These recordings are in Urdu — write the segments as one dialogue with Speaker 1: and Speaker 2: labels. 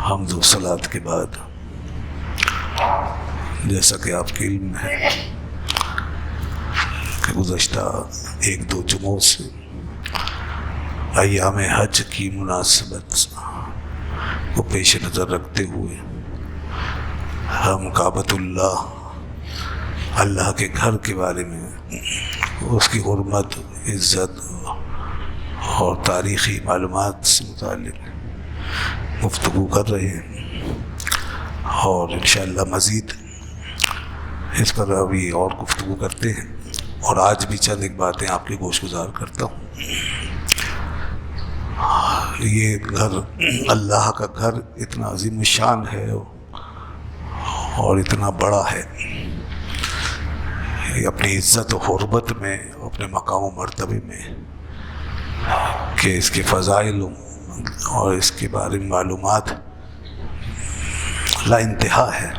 Speaker 1: حمد و صلات کے بعد جیسا کہ آپ کے علم میں ہے کہ گزشتہ 1-2 جمعوں سے ایام حج کی مناسبت کو پیش نظر رکھتے ہوئے ہم کعبۃ اللہ کے گھر کے بارے میں، اس کی حرمت، عزت اور تاریخی معلومات سے متعلق گفتگو کر رہے ہیں، اور انشاءاللہ مزید اس پر ابھی اور گفتگو کرتے ہیں، اور آج بھی چند ایک باتیں آپ کے گوش گزار کرتا ہوں۔ یہ گھر، اللہ کا گھر، اتنا عظیم الشان ہے اور اتنا بڑا ہے، یہ اپنی عزت و حرمت میں، اپنے مقام و مرتبے میں، کہ اس کے فضائل اور اس کے بارے میں معلومات لا انتہا ہے،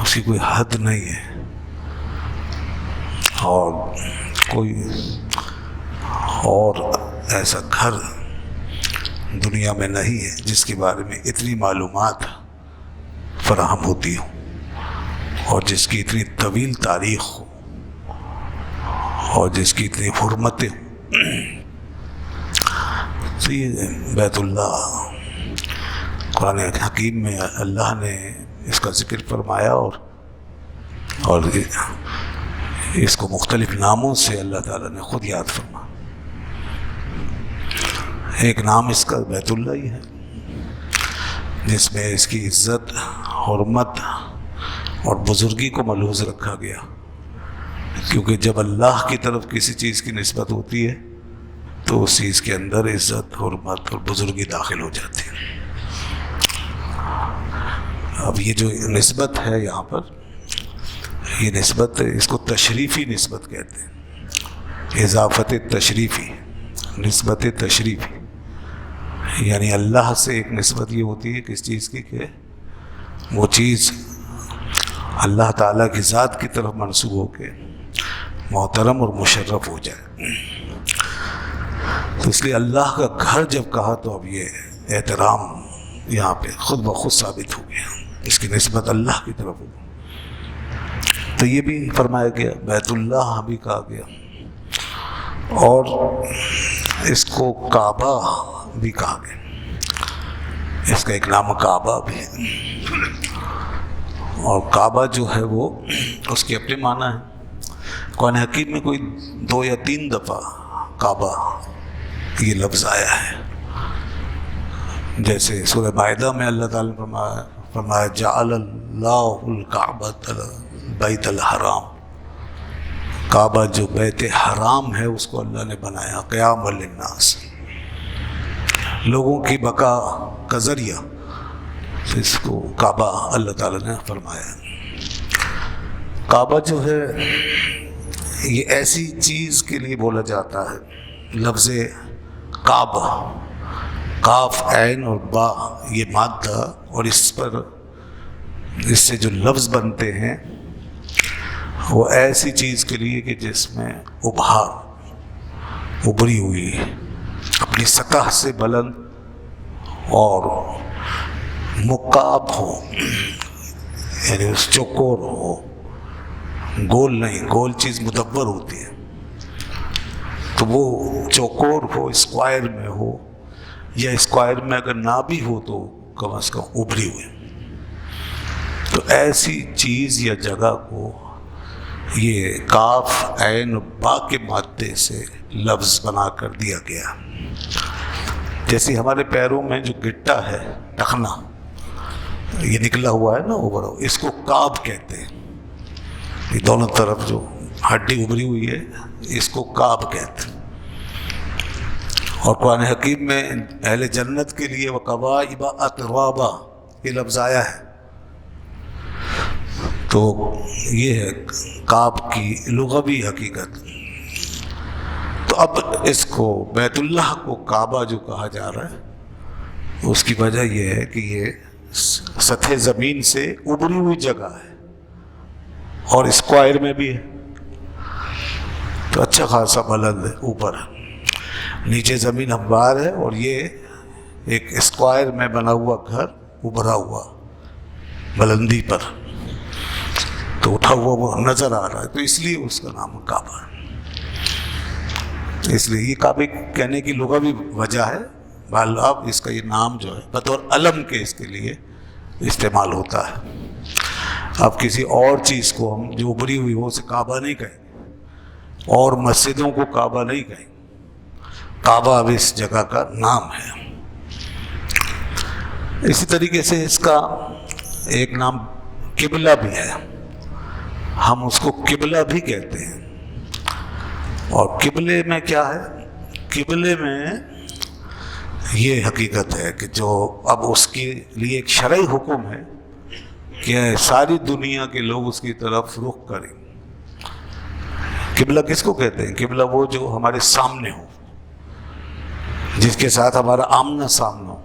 Speaker 1: اس کی کوئی حد نہیں ہے، اور کوئی اور ایسا گھر دنیا میں نہیں ہے جس کے بارے میں اتنی معلومات فراہم ہوتی ہوں اور جس کی اتنی طویل تاریخ ہو اور جس کی اتنی حرمتیں ہوں۔ تو یہ بیت اللہ، قرآن حکیم میں اللہ نے اس کا ذکر فرمایا، اور اس کو مختلف ناموں سے اللہ تعالیٰ نے خود یاد فرمایا۔ ایک نام اس کا بیت اللہ ہی ہے، جس میں اس کی عزت، حرمت اور بزرگی کو ملحوظ رکھا گیا، کیونکہ جب اللہ کی طرف کسی چیز کی نسبت ہوتی ہے تو اس چیز کے اندر عزت، حرمت اور بزرگی داخل ہو جاتی ہے۔ اب یہ جو نسبت ہے یہاں پر، یہ نسبت، اس کو تشریفی نسبت کہتے ہیں، اضافت تشریفی، نسبت تشریفی، یعنی اللہ سے ایک نسبت یہ ہوتی ہے کس چیز کی، کہ وہ چیز اللہ تعالیٰ کی ذات کی طرف منسوب ہو کے محترم اور مشرف ہو جائے۔ تو اس لیے اللہ کا گھر جب کہا تو اب یہ احترام یہاں پہ خود بخود ثابت ہو گیا، اس کی نسبت اللہ کی طرف ہو گئی۔ تو یہ بھی فرمایا گیا، بیت اللہ بھی کہا گیا، اور اس کو کعبہ بھی کہا گیا، اس کا ایک نام کعبہ بھی ہے، اور کعبہ جو ہے وہ اس کے اپنے معنی ہے۔ قرآن حکیم میں کوئی 2 یا 3 دفعہ کعبہ یہ لفظ آیا ہے، جیسے سورہ مائدہ میں اللہ تعالیٰ نے فرمایا جعل اللہ الکعبۃ بیت الحرام، کعبہ جو بیت حرام ہے اس کو اللہ نے بنایا قیام للناس، لوگوں کی بقا کا ذریعہ، اس کو کعبہ اللہ تعالیٰ نے فرمایا۔ کعبہ جو ہے یہ ایسی چیز کے لیے بولا جاتا ہے، لفظ کعبہ، کاف، عین اور با، یہ مادہ، اور اس سے جو لفظ بنتے ہیں وہ ایسی چیز کے لیے کہ جس میں ابھار، ابھری ہوئی، اپنی سطح سے بلند اور مکعب ہو، یعنی اس چوکور ہو، گول نہیں، گول چیز مدور ہوتی ہے، تو وہ چوکور ہو، اسکوائر میں ہو، یا اسکوائر میں اگر نہ بھی ہو تو کم از کم ابھری ہوئی، تو ایسی چیز یا جگہ کو یہ کاف، عین، با کے مادے سے لفظ بنا کر دیا گیا۔ جیسے ہمارے پیروں میں جو گٹا ہے، ٹخنا، یہ نکلا ہوا ہے نا اوپر، اس کو کعب کہتے ہیں، یہ دونوں طرف جو ہڈی ابھری ہوئی ہے اس کو کعب کہتے ہیں۔ اور قرآن حکیم میں اہل جنت کے لیے وَكَوَاعِبَ أَتْرَابًا یہ لفظ آیا ہے، تو یہ ہے کعب کی لغوی حقیقت۔ تو اب اس کو بیت اللہ کو کعبہ جو کہا جا رہا ہے، اس کی وجہ یہ ہے کہ یہ سطح زمین سے ابھری ہوئی جگہ ہے، اور اسکوائر میں بھی ہے، تو اچھا خاصا بلند ہے، اوپر نیچے زمین ہموار ہے، اور یہ ایک اسکوائر میں بنا ہوا گھر ابھرا ہوا بلندی پر، تو اٹھا ہوا وہ نظر آ رہا ہے، تو اس لیے اس کا نام کعبہ ہے۔ اس لیے یہ کعبے کہنے کی لغوی وجہ ہے، اب اس کا یہ نام جو ہے بطور علم کے اس کے لیے استعمال ہوتا ہے۔ اب کسی اور چیز کو ہم جو ابھری ہوئی ہو اسے کعبہ نہیں کہیں گے، اور مسجدوں کو کعبہ نہیں کہیں گے، کعبہ اب اس جگہ کا نام ہے۔ اسی طریقے سے اس کا ایک نام قبلہ بھی ہے، ہم اس کو قبلہ بھی کہتے ہیں۔ اور قبلے میں کیا ہے؟ قبلے میں یہ حقیقت ہے کہ جو اب اس کے لیے ایک شرعی حکم ہے کہ ساری دنیا کے لوگ اس کی طرف رخ کریں۔ قبلہ کس کو کہتے ہیں؟ قبلہ وہ جو ہمارے سامنے ہو، جس کے ساتھ ہمارا آمنا سامنا ہو،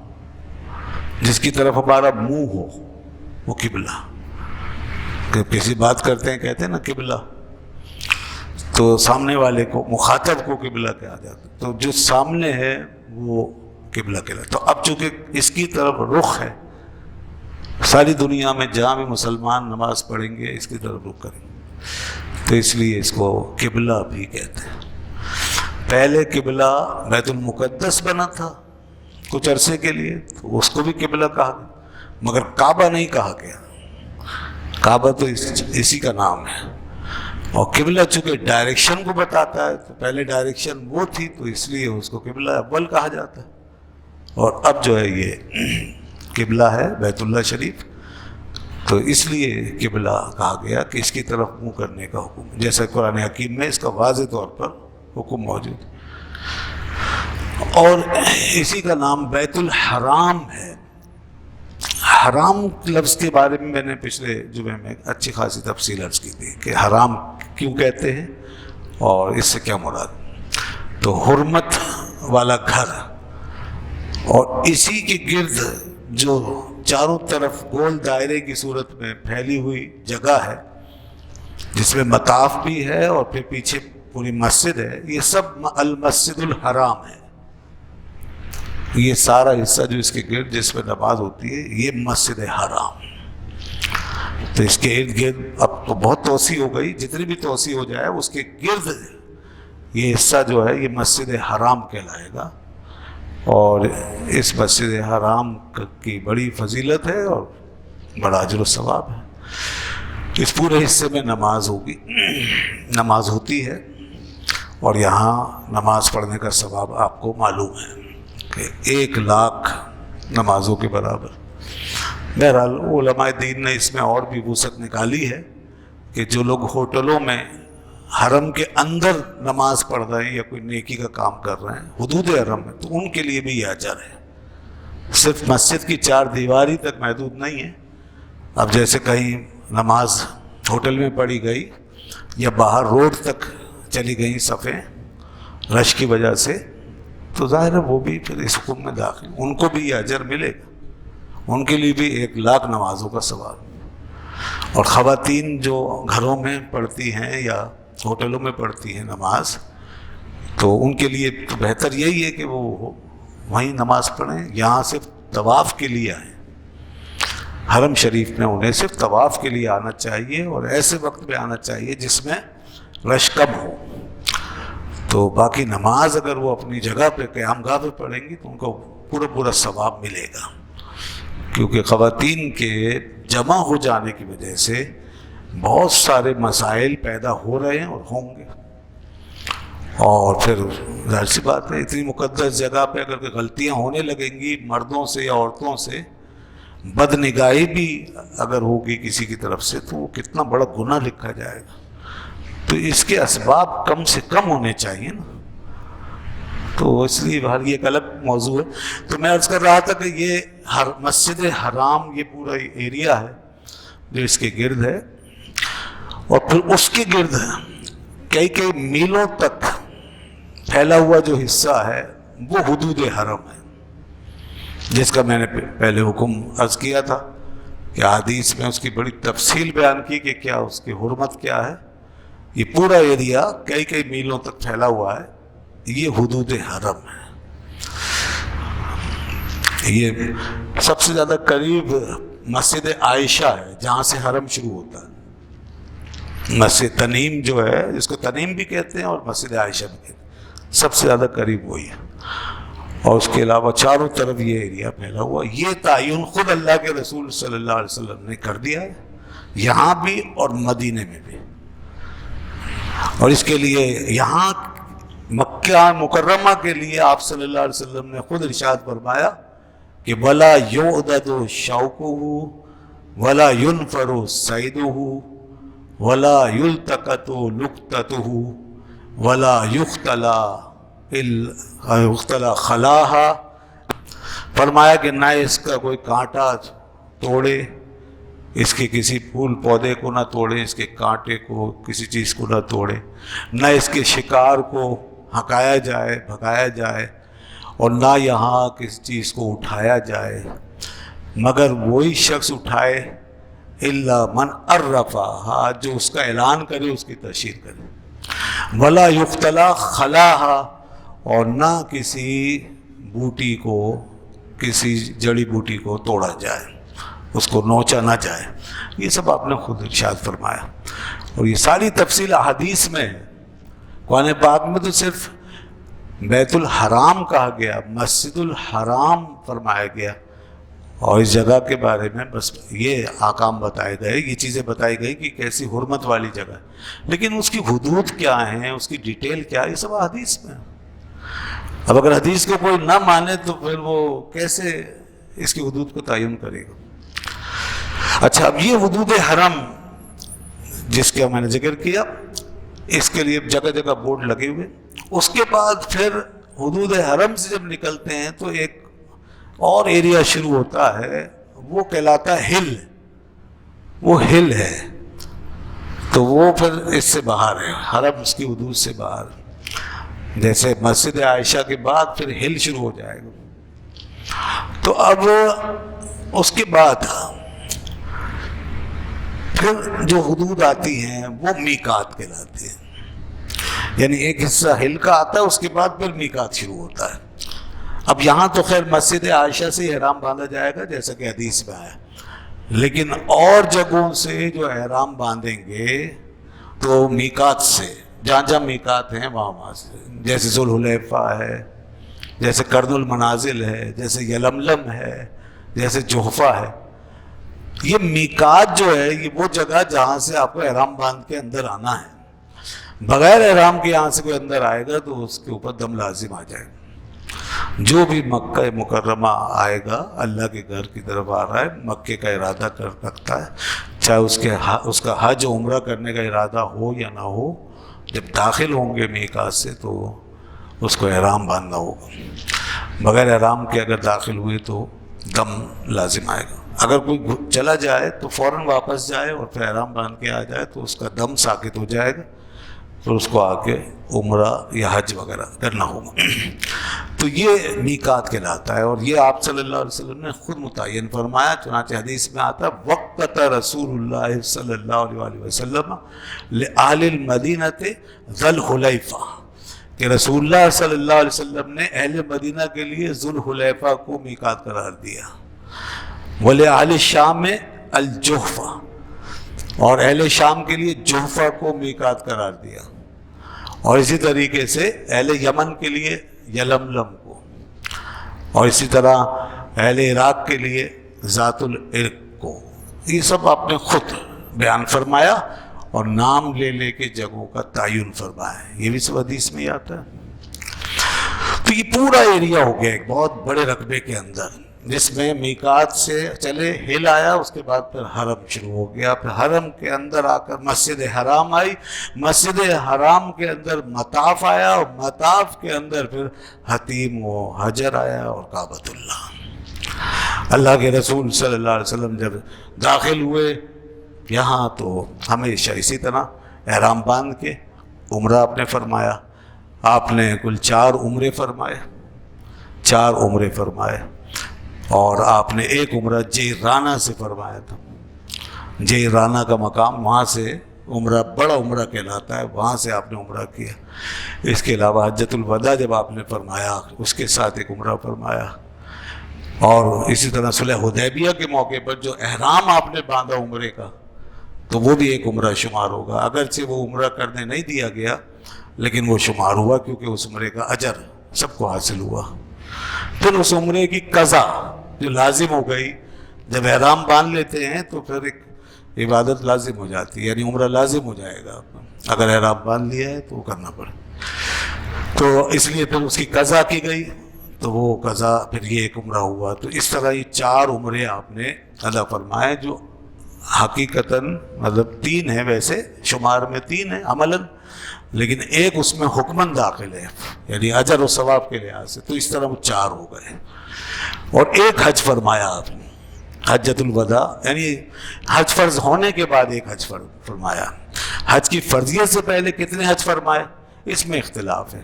Speaker 1: جس کی طرف ہمارا منہ ہو، وہ قبلہ۔ کہ کسی بات کرتے ہیں کہتے ہیں نا قبلہ، تو سامنے والے کو، مخاطب کو قبلہ کہا جاتا ہے، تو جو سامنے ہے وہ قبلہ کہلاتا ہے۔ تو اب چونکہ اس کی طرف رخ ہے، ساری دنیا میں جہاں بھی مسلمان نماز پڑھیں گے اس کی طرف رخ کریں گے، تو اس لیے اس کو قبلہ بھی کہتے ہیں۔ پہلے قبلہ بیت المقدس بنا تھا کچھ عرصے کے لیے، تو اس کو بھی قبلہ کہا گیا، مگر کعبہ نہیں کہا گیا۔ کعبہ تو اسی کا نام ہے، اور قبلہ چونکہ ڈائریکشن کو بتاتا ہے، تو پہلے ڈائریکشن وہ تھی، تو اس لیے اس کو قبلہ اول کہا جاتا ہے۔ اور اب جو ہے یہ قبلہ ہے بیت اللہ شریف، تو اس لیے قبلہ کہا گیا کہ اس کی طرف منہ کرنے کا حکم، جیسا قرآن حکیم میں اس کا واضح طور پر حکم موجود ہے۔ اور اسی کا نام بیت الحرام ہے۔ حرام لفظ کے بارے میں نے پچھلے جمعے میں اچھی خاصی تفصیل عرض کی تھی کہ حرام کیوں کہتے ہیں اور اس سے کیا مراد۔ تو حرمت والا گھر، اور اسی کے گرد جو چاروں طرف گول دائرے کی صورت میں پھیلی ہوئی جگہ ہے، جس میں مطاف بھی ہے اور پھر پیچھے پوری مسجد ہے، یہ سب المسجد الحرام ہے۔ یہ سارا حصہ جو اس کے گرد جس میں نماز ہوتی ہے یہ مسجد حرام۔ تو اس کے ارد گرد اب تو بہت توسیع ہو گئی، جتنی بھی توسیع ہو جائے اس کے گرد یہ حصہ جو ہے یہ مسجد حرام کہلائے گا، اور اس مسجد حرام کی بڑی فضیلت ہے اور بڑا اجر و ثواب ہے۔ اس پورے حصے میں نماز ہوگی، نماز ہوتی ہے، اور یہاں نماز پڑھنے کا ثواب آپ کو معلوم ہے کہ 1,00,000 نمازوں کے برابر۔ بہرحال علماء دین نے اس میں اور بھی وسعت نکالی ہے کہ جو لوگ ہوٹلوں میں حرم کے اندر نماز پڑھ رہے ہیں یا کوئی نیکی کا کام کر رہے ہیں حدود حرم میں، تو ان کے لیے بھی یہ اجر ہے، صرف مسجد کی 4 دیواری تک محدود نہیں ہے۔ اب جیسے کہیں نماز ہوٹل میں پڑھی گئی یا باہر روڈ تک چلی گئیں صفیں رش کی وجہ سے، تو ظاہر ہے وہ بھی پھر اس حکم میں داخل، ان کو بھی یہ اجر ملے گا، ان کے لیے بھی 1,00,000 نمازوں کا ثواب۔ اور خواتین جو گھروں میں پڑھتی ہیں یا ہوٹلوں میں پڑھتی ہیں نماز، تو ان کے لیے تو بہتر یہی ہے کہ وہ وہیں نماز پڑھیں، یہاں صرف طواف کے لیے آئیں۔ حرم شریف میں انہیں صرف طواف کے لیے آنا چاہیے، اور ایسے وقت میں آنا چاہیے جس میں رش کم ہو، تو باقی نماز اگر وہ اپنی جگہ پہ قیام گاہ پہ پڑھیں گی تو ان کو پورا ثواب ملے گا، کیونکہ خواتین کے جمع ہو جانے کی وجہ سے بہت سارے مسائل پیدا ہو رہے ہیں اور ہوں گے، اور پھر ظاہر سی بات ہے اتنی مقدس جگہ پہ اگر غلطیاں ہونے لگیں گی مردوں سے یا عورتوں سے، بد نگاہی بھی اگر ہوگی کسی کی طرف سے، تو وہ کتنا بڑا گناہ لکھا جائے گا۔ تو اس کے اسباب کم سے کم ہونے چاہیے نا، تو اس لیے یہ ایک الگ موضوع ہے۔ تو میں عرض کر رہا تھا کہ یہ مسجد حرام یہ پورا ایریا ہے جو اس کے گرد ہے، اور پھر اس کے گرد کئی میلوں تک پھیلا ہوا جو حصہ ہے وہ حدود حرم ہے، جس کا میں نے پہلے حکم عرض کیا تھا کہ حدیث میں اس کی بڑی تفصیل بیان کی کہ کیا اس کی حرمت کیا ہے۔ یہ پورا ایریا کئی میلوں تک پھیلا ہوا ہے، یہ حدود حرم ہے۔ یہ سب سے زیادہ قریب مسجد عائشہ ہے جہاں سے حرم شروع ہوتا ہے. مسجد تنیم جو ہے، اس کو تنیم بھی کہتے ہیں اور مسجد عائشہ بھی کہتے ہیں، سب سے زیادہ قریب وہی ہے. اور اس کے علاوہ چاروں طرف یہ ایریا پھیلا ہوا. یہ تعین خود اللہ کے رسول صلی اللہ علیہ وسلم نے کر دیا ہے، یہاں بھی اور مدینے میں بھی. اور اس کے لیے یہاں مکہ مکرمہ کے لیے آپ صلی اللہ علیہ وسلم نے خود ارشاد فرمایا کہ وَلَا يُعْدَدُ شَوْكُهُ وَلَا يُنْفَرُ صَيْدُهُ وَلَا يُلْتَقَطُ لُقْطَتُهُ وَلَا يُخْتَلَى خَلَاهَا. فرمایا کہ نہ اس کا کوئی کانٹا توڑے، اس کے کسی پھول پودے کو نہ توڑے، اس کے کانٹے کو کسی چیز کو نہ توڑے، نہ اس کے شکار کو ہکایا جائے بھگایا جائے، اور نہ یہاں کسی چیز کو اٹھایا جائے مگر وہی شخص اٹھائے الا من عرفہا، جو اس کا اعلان کرے، اس کی تشہیر کرے. ولا یختلا خلاہا، اور نہ کسی بوٹی کو، کسی جڑی بوٹی کو توڑا جائے، اس کو نوچا نہ جائے. یہ سب آپ نے خود ارشاد فرمایا، اور یہ ساری تفصیل احادیث میں ہے. قرآن پاک میں تو صرف بیت الحرام کہا گیا، مسجد الحرام فرمایا گیا، اور اس جگہ کے بارے میں بس یہ احکام بتائے گئے، یہ چیزیں بتائی گئی کہ کیسی حرمت والی جگہ ہے. لیکن اس کی حدود کیا ہیں، اس کی ڈیٹیل کیا ہے، یہ سب حدیث میں. اب اگر حدیث کو کوئی نہ مانے تو پھر وہ کیسے اس کی حدود کو تعین کرے گا. اچھا، اب یہ حدود حرم جس کا میں نے ذکر کیا، اس کے لیے جگہ جگہ بورڈ لگے ہوئے. اس کے بعد پھر حدود حرم سے جب نکلتے ہیں تو ایک اور ایریا شروع ہوتا ہے، وہ کہلاتا ہے ہل. وہ ہل ہے، تو وہ پھر اس سے باہر ہے، حرم اس کی حدود سے باہر. جیسے مسجد عائشہ کے بعد پھر ہل شروع ہو جائے گا. تو اب اس کے بعد پھر جو حدود آتی ہیں وہ میقات کہلاتے ہیں. یعنی ایک حصہ ہل کا آتا ہے، اس کے بعد پھر میقات شروع ہوتا ہے. اب یہاں تو خیر مسجد عائشہ سے احرام باندھا جائے گا جیسا کہ حدیث میں آیا، لیکن اور جگہوں سے جو احرام باندھیں گے تو میقات سے، جہاں جہاں میقات ہیں وہاں سے، جیسے ذوالحلیفہ ہے، جیسے کرن المنازل ہے، جیسے یلملم ہے، جیسے جحفہ ہے. یہ میقات جو ہے یہ وہ جگہ جہاں سے آپ کو احرام باندھ کے اندر آنا ہے. بغیر احرام کے یہاں سے کوئی اندر آئے گا تو اس کے اوپر دم لازم آ جائے گا. جو بھی مکہ مکرمہ آئے گا، اللہ کے گھر کی طرف آ رہا ہے، مکے کا ارادہ کر رکھتا ہے، چاہے اس کا حج عمرہ کرنے کا ارادہ ہو یا نہ ہو، جب داخل ہوں گے میقات سے تو اس کو احرام باندھنا ہوگا. بغیر احرام کے اگر داخل ہوئے تو دم لازم آئے گا. اگر کوئی چلا جائے تو فوراً واپس جائے اور پھر احرام باندھ کے آ جائے تو اس کا دم ساکت ہو جائے گا، پھر اس کو آ کے عمرہ یا حج وغیرہ کرنا ہوگا. تو یہ میقات کہلاتا ہے، اور یہ آپ صلی اللہ علیہ وسلم نے خود متعین فرمایا. چنانچہ حدیث میں آتا ہے وقت رسول اللہ صلی اللہ علیہ وسلم لأہل المدینہ ذی الحلیفہ، کہ رسول اللہ صلی اللہ علیہ وسلم نے اہل مدینہ کے لیے ذوالحلیفہ کو میقات قرار دیا. وَلِأَهْلِ الشام الجحفہ، اور اہل شام کے لیے جحفہ کو میقات قرار دیا. اور اسی طریقے سے اہل یمن کے لیے یلملم کو، اور اسی طرح اہل عراق کے لیے ذات العرق کو. یہ سب آپ نے خود بیان فرمایا اور نام لے لے کے جگہوں کا تعین فرمایا. یہ بھی سب حدیث میں ہی آتا ہے. تو یہ پورا ایریا ہو گیا ایک بہت بڑے رقبے کے اندر، جس میں میقات سے چلے ہل آیا، اس کے بعد پھر حرم شروع ہو گیا. پھر حرم کے اندر آ کر مسجد حرام آئی، مسجد حرام کے اندر مطاف آیا، اور مطاف کے اندر پھر حتیم و حجر آیا اور کعبۃ اللہ. اللہ کے رسول صلی اللہ علیہ وسلم جب داخل ہوئے یہاں تو ہمیشہ اسی طرح احرام باندھ کے عمرہ آپ نے فرمایا. آپ نے کل 4 عمرے فرمائے، 4 عمرے فرمائے، اور آپ نے ایک عمرہ جیرانہ سے فرمایا تھا. جیرانہ کا مقام، وہاں سے عمرہ بڑا عمرہ کہلاتا ہے، وہاں سے آپ نے عمرہ کیا. اس کے علاوہ حجۃ الوداع جب آپ نے فرمایا اس کے ساتھ ایک عمرہ فرمایا. اور اسی طرح صلح حدیبیہ کے موقع پر جو احرام آپ نے باندھا عمرے کا، تو وہ بھی ایک عمرہ شمار ہوگا، اگرچہ وہ عمرہ کرنے نہیں دیا گیا لیکن وہ شمار ہوا، کیونکہ اس عمرے کا اجر سب کو حاصل ہوا۔ پھر اس عمرے کی قضا جو لازم ہو گئی، جب احرام باندھ لیتے ہیں تو پھر ایک عبادت لازم ہو جاتی ہے، یعنی عمرہ لازم ہو جائے گا، اگر احرام باندھ لیا ہے تو وہ کرنا پڑے، تو اس لیے پھر اس کی قضا کی گئی، تو وہ قضا پھر یہ ایک عمرہ ہوا۔ تو اس طرح یہ 4 عمرے آپ نے ادا فرمائے، جو حقیقتاً مطلب 3 ہیں، ویسے شمار میں 3 ہیں عملاً، لیکن ایک اس میں حکماً داخل ہے، یعنی اجر و ثواب کے لحاظ سے، تو اس طرح وہ 4 ہو گئے۔ اور ایک حج فرمایا آپ نے، حجۃ الوداع، یعنی حج فرض ہونے کے بعد ایک حج فرمایا۔ حج کی فرضیت سے پہلے کتنے حج فرمائے، اس میں اختلاف ہے۔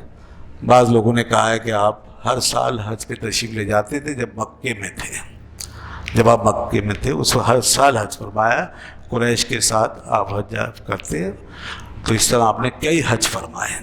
Speaker 1: بعض لوگوں نے کہا ہے کہ آپ ہر سال حج پہ تشریف لے جاتے تھے جب مکے میں تھے، جب آپ مکے میں تھے اس وقت ہر سال حج فرمایا، قریش کے ساتھ آپ حج کرتے، تو اس طرح آپ نے کئی حج فرمائے۔